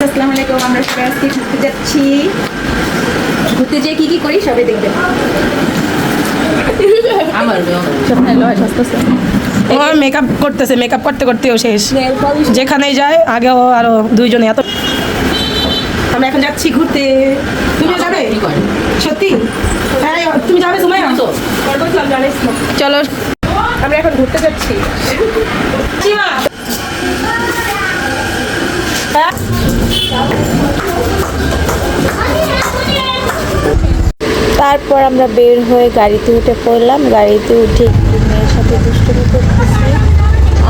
আসসালামু আলাইকুম। আমরা সবাই আজকে ঘুরতে যাচ্ছি। ঘুরতে যেয়ে কি কি করি সবাই দেখবেন। মেকআপ করতেছে, মেকআপ করতে করতেও শেষ। যেখানেই যায় আগেও আরো দুইজনে এত। আমরা এখন যাচ্ছি ঘুরতে। তুমি যাবে? সত্যি? হ্যাঁ, তুমি যাবে? সময় চলো, আমরা এখন ঘুরতে যাচ্ছি। তারপর আমরা বের হয়ে গাড়িতে উঠে পড়লাম। গাড়িতে উঠে একটু মেয়ের সাথে দুষ্টুমি করতেছি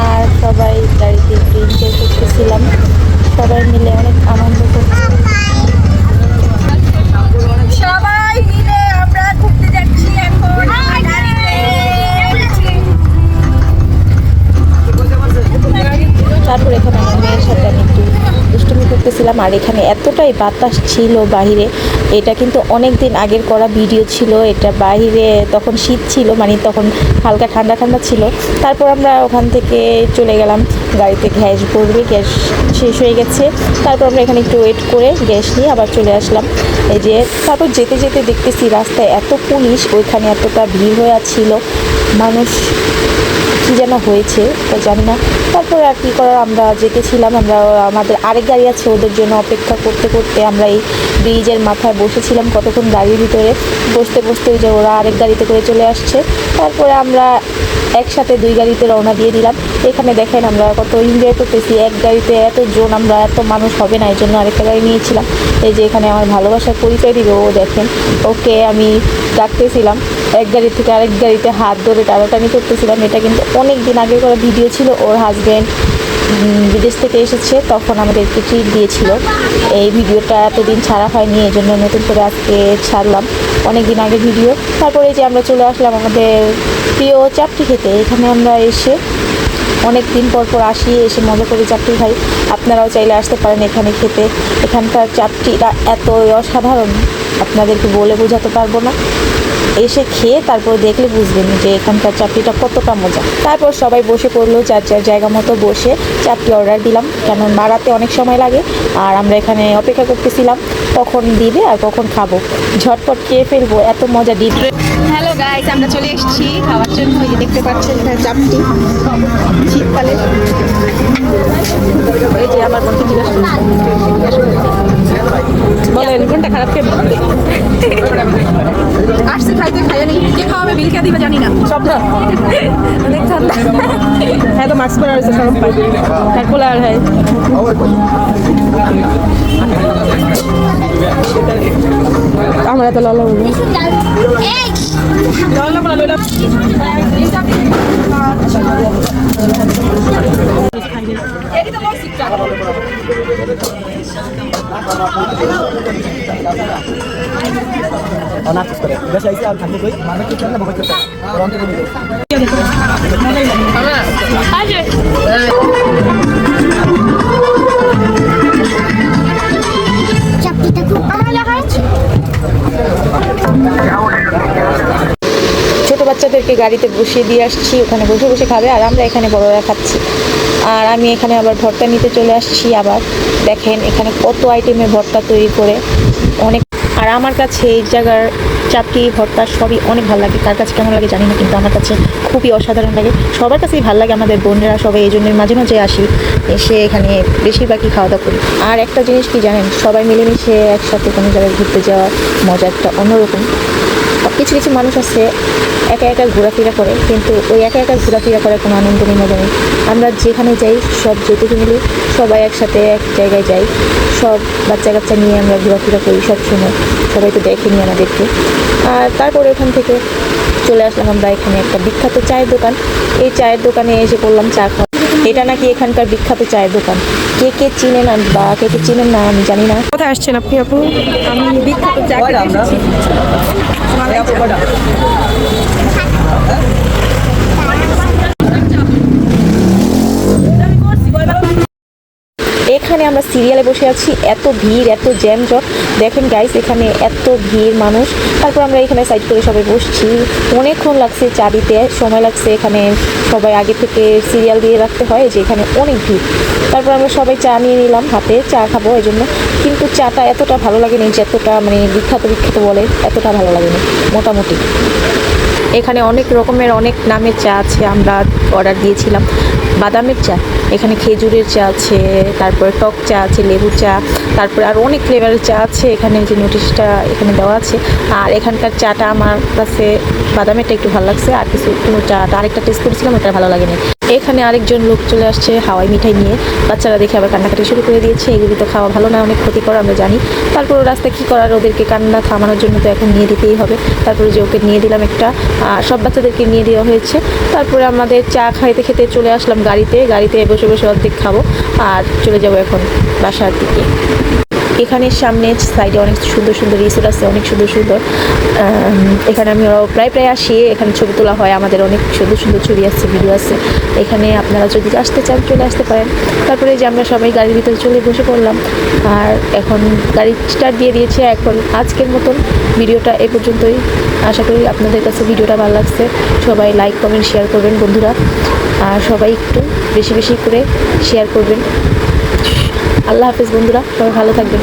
আর সবাই গাড়িতে একটু এনজয় করতেছিলাম। সবাই মিলে অনেক আনন্দ করছি। সবাই মিলে আমরা ঘুরতে যাচ্ছি এখন। তারপর এখানে আমার মেয়ের সাথে আমি একটু দুষ্টুমি করতেছিলাম। আর এখানে এতটাই বাতাস ছিল বাহিরে, এটা কিন্তু অনেক দিন আগের করা ভিডিও ছিল। এটা বাহিরে তখন শীত ছিল, মানে তখন হালকা ঠান্ডা ঠান্ডা ছিল। তারপর আমরা ওখান থেকে চলে গেলাম। গাড়িতে গ্যাস ভরবে, গ্যাস শেষ হয়ে গেছে। তারপর আমরা এখানে একটু ওয়েট করে গ্যাস নিয়ে আবার চলে আসলাম। এই যে তারপর যেতে যেতে দেখতেছি রাস্তায় এত পুলিশ, ওইখানে এতটা ভিড় হয়ে ছিল, মানুষ কী যেন হয়েছে তা জানি না। তারপরে আর কী করার, আমরা যেতেছিলাম। আমরা আমাদের আরেক গাড়ি আছে, ওদের জন্য অপেক্ষা করতে করতে আমরা এই ব্রিজের মাথায় বসেছিলাম কতক্ষণ গাড়ির ভিতরে। বসতে বসতে ওই যে ওরা আরেক গাড়িতে করে চলে আসছে। তারপরে আমরা একসাথে দুই গাড়িতে রওনা দিয়ে দিলাম। এখানে দেখেন আমরা কত এনজয় করতেছি। এক গাড়িতে এতজন, আমরা এত মানুষ হবে না, এই জন্য আরেকটা গাড়ি নিয়েছিলাম। এই যে এখানে আমার ভালোবাসার পরিচয় দিবে ও, দেখেন ওকে আমি ডাকতেছিলাম। এক গাড়ি থেকে আরেক গাড়িতে হাত ধরে টানাটানি করতেছিলাম। এটা কিন্তু অনেক দিন আগে করা ভিডিও ছিল। ওর হাজব্যান্ড বিদেশ থেকে এসেছে, তখন আমাদেরকে ট্রিট দিয়েছিল। এই ভিডিওটা এতদিন ছাড়া হয়নি, এই জন্য নতুন করে আজকে ছাড়লাম, অনেক দিন আগে ভিডিও। তারপরে যে আমরা চলে আসলাম আমাদের প্রিয় চাপটি খেতে। এখানে আমরা এসে অনেক দিন পর পর আসি, এসে মজা করে চাপটি খাই। আপনারাও চাইলে আসতে পারেন এখানে খেতে। এখানকার চাপটিটা এত অসাধারণ, আপনাদেরকে বলে বোঝাতে পারবো না। এসে খেয়ে তারপর দেখলে বুঝবেন যে এখানকার চাপটিটা কতটা মজা। তারপর সবাই বসে পড়লো, যার যার জায়গা মতো বসে চাপটি অর্ডার দিলাম, কারণ বাড়াতে অনেক সময় লাগে। আর আমরা এখানে অপেক্ষা করতেছিলাম কখন দিবে আর কখন খাবো, ঝটপট খেয়ে ফেলবো, এত মজা ডিপ। হ্যালো গাইস, আমরা চলে এসেছি খাওয়ার জন্য। এই যে দেখতে পাচ্ছেন এখানে চাপটি শীতকালে। এই যে আমার বোনকে জিজ্ঞাসা বলেন কোনটা খারাপ খেয়ে আসছে খাইতে, খাইয়া নেই। কে খাওয়াবে, বিল কে দিবে জানি না। সব না। অনেক ঠান্ডা। হ্যাঁ, তো মাস্ক পরা হয়েছে, সরম পাই তারপরে আর হয়। আমরা তো ললা বলবো ছোটো বাচ্চাদেরকে গাড়িতে বসিয়ে দিয়ে আসছি, ওখানে বসে বসে খাবে আর আমরা এখানে বড়রা খাচ্ছি। আর আমি এখানে আবার ভর্তা নিতে চলে আসছি। আবার দেখেন এখানে কত আইটেমের ভর্তা তৈরি করে, অনেক। আর আমার কাছে এই জায়গার চাপটি ভর্তা সবই অনেক ভালো লাগে। কার কাছে কেমন লাগে জানি না, কিন্তু আমার কাছে খুবই অসাধারণ লাগে। সবার কাছেই ভালো লাগে, আমাদের বোনেরা সবাই, এই জন্যই মাঝে মাঝে আসি, এসে এখানে বেশিরভাগই খাওয়া দাওয়া করি। আর একটা জিনিস কি জানেন, সবাই মিলেমিশে একসাথে কোনো জায়গায় ঘুরতে যাওয়ার মজা একটা অন্যরকম। কিছু কিছু মানুষ আছে একা একা ঘোরাফেরা করে, কিন্তু ওই একা একা ঘোরাফেরা করার কোনো আনন্দ নেই, মজা নেই। আমরা যেখানে যাই সব যেটুকু মিলে সবাই একসাথে এক জায়গায় যাই, সব বাচ্চা কাচ্চা নিয়ে আমরা ঘোরাফেরা করি সব সময়, সবাই তো দেখেনি আমাদেরকে। আর তারপরে ওখান থেকে চলে আসলাম আমরা এখানে একটা বিখ্যাত চায়ের দোকান। এই চায়ের দোকানে এসে পড়লাম চা খাওয়া। এটা নাকি এখানকার বিখ্যাত চায়ের দোকান। কে কে চিনেন বা কে কে চিনেন না আমি জানি না। কোথায় আসছেন আপনি আপু? আমি বিখ্যাত চা খেতে এসেছি। এখানে আমরা সিরিয়ালে বসে আছি, এত ভিড়, এত জ্যামজট। দেখেন গাইস, এখানে এত ভিড় মানুষ। তারপর আমরা এখানে সাইড করে সবাই বসছি, অনেকক্ষণ লাগছে চা দিতে, সময় লাগছে। এখানে সবাই আগে থেকে সিরিয়াল দিয়ে রাখতে হয়, যে এখানে অনেক ভিড়। তারপর আমরা সবাই চা নিয়ে নিলাম হাতে, চা খাবো এই জন্য। কিন্তু চাটা এতটা ভালো লাগেনি, যতটা মানে বিখ্যাত বলে এতটা ভালো লাগেনি মোটামুটি। এখানে অনেক রকমের অনেক নামের চা আছে, আমরা অর্ডার দিয়েছিলাম বাদামের চা, এখানে খেজুরের চা আছে, তারপরে টক চা আছে, লেবু চা, তারপরে আর অনেক ফ্লেভারের চা আছে। এখানে যে নোটিশটা এখানে দেওয়া আছে। আর এখানকার চাটা আমার কাছে বাদামেরটা একটু ভালো লাগছে, আর কোনো চাটা আরেকটা টেস্ট করেছিলাম, ওটা ভালো লাগেনি। এখানে আরেকজন লোক চলে আসছে হাওয়াই মিঠাই নিয়ে, বাচ্চারা দেখে আবার কান্নাকাটি শুরু করে দিয়েছে। এগুলি তো খাওয়া ভালো না, অনেক ক্ষতিকর আমরা জানি। তারপর রাস্তায় কী করার, ওদেরকে কান্না থামানোর জন্য তো এখন নিয়ে দিতেই হবে। তারপরে যে ওকে নিয়ে দিলাম একটা, সব বাচ্চাদেরকে নিয়ে দেওয়া হয়েছে। তারপরে আমাদের চা খাইতে খেতে চলে আসলাম গাড়িতে বসে বসে অর্ধেক খাবো আর চলে যাবো এখন বাসার দিকে। এখানে সামনে সাইডে অনেক সুন্দর সুন্দর রিসোর্ট আছে, অনেক সুন্দর সুন্দর। এখানে আমি প্রায় আসি, এখানে ছবি তোলা হয়, আমাদের অনেক সুন্দর সুন্দর ছবি আছে, ভিডিও আছে। এখানে আপনারা যদি আসতে চান চলে আসতে পারেন। তারপরে যে আমরা সবাই গাড়ির ভিতরে চলে বসে পড়লাম, আর এখন গাড়ি স্টার্ট দিয়ে দিয়েছে। এখন আজকের মতন ভিডিওটা এ পর্যন্তই। আশা করি আপনাদের কাছে ভিডিওটা ভালো লাগছে। সবাই লাইক কমেন্ট শেয়ার করবেন বন্ধুরা, আর সবাই একটু বেশি বেশি করে শেয়ার করবেন। আল্লাহ হাফেজ বন্ধুরা, সবাই ভালো থাকবেন।